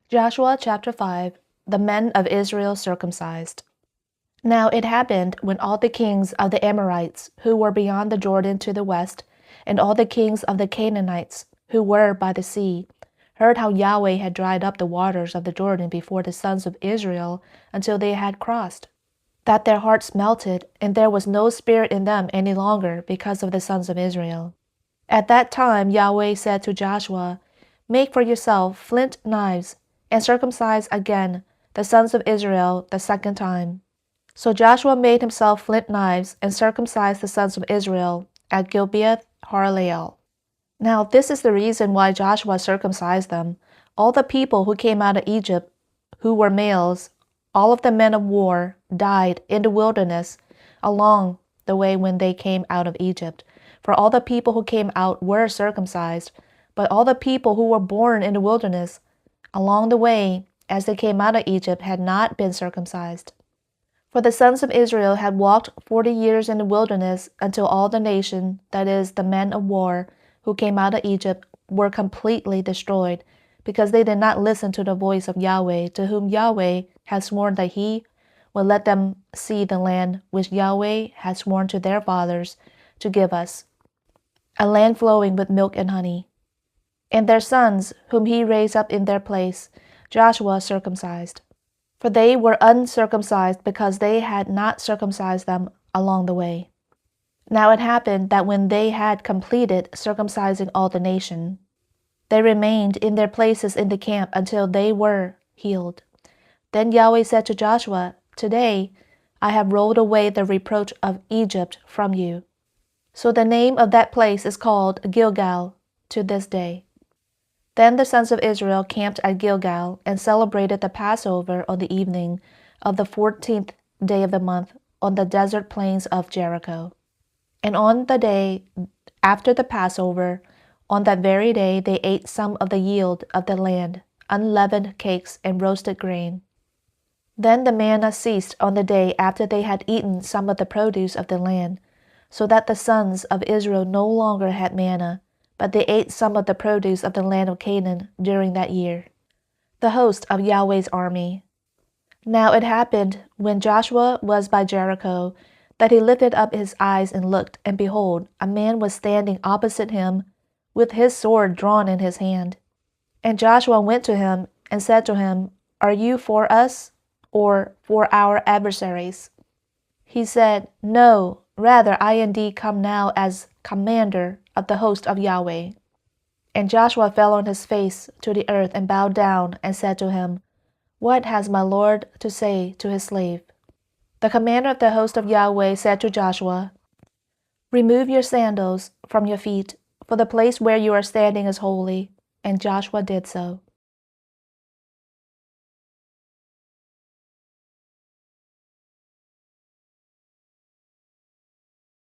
Joshua chapter 5. The men of Israel circumcised. Now it happened when all the kings of the Amorites who were beyond the Jordan to the west, and all the kings of the Canaanites who were by the sea, heard how Yahweh had dried up the waters of the Jordan before the sons of Israel until they had crossed, that their hearts melted, and there was no spirit in them any longer because of the sons of Israel. At that time Yahweh said to Joshua, "Make for yourself flint knives, and circumcise again the sons of Israel the second time." So Joshua made himself flint knives and circumcised the sons of Israel at Gibeath Harlael. Now this is the reason why Joshua circumcised them. All the people who came out of Egypt, who were males, all of the men of war, died in the wilderness along the way when they came out of Egypt. For all the people who came out were circumcised, but all the people who were born in the wilderness along the way as they came out of Egypt had not been circumcised. For the sons of Israel had walked 40 years in the wilderness until all the nation, that is, the men of war, who came out of Egypt, were completely destroyed, because they did not listen to the voice of Yahweh, to whom Yahweh had sworn that he would let them see the land which Yahweh had sworn to their fathers to give us, a land flowing with milk and honey. And their sons, whom he raised up in their place, Joshua circumcised. For they were uncircumcised because they had not circumcised them along the way. Now it happened that when they had completed circumcising all the nation, they remained in their places in the camp until they were healed. Then Yahweh said to Joshua, "Today I have rolled away the reproach of Egypt from you." So the name of that place is called Gilgal to this day. Then the sons of Israel camped at Gilgal and celebrated the Passover on the evening of the 14th day of the month on the desert plains of Jericho. And on the day after the Passover, on that very day they ate some of the yield of the land, unleavened cakes and roasted grain. Then the manna ceased on the day after they had eaten some of the produce of the land, so that the sons of Israel no longer had manna, but they ate some of the produce of the land of Canaan during that year, the host of Yahweh's army. Now it happened, when Joshua was by Jericho, that he lifted up his eyes and looked, and behold, a man was standing opposite him, with his sword drawn in his hand. And Joshua went to him and said to him, "Are you for us, or for our adversaries?" He said, "No, rather I indeed come now as commander of the host of Yahweh." And Joshua fell on his face to the earth and bowed down and said to him, "What has my Lord to say to his slave?" The commander of the host of Yahweh said to Joshua, "Remove your sandals from your feet, for the place where you are standing is holy." And Joshua did so.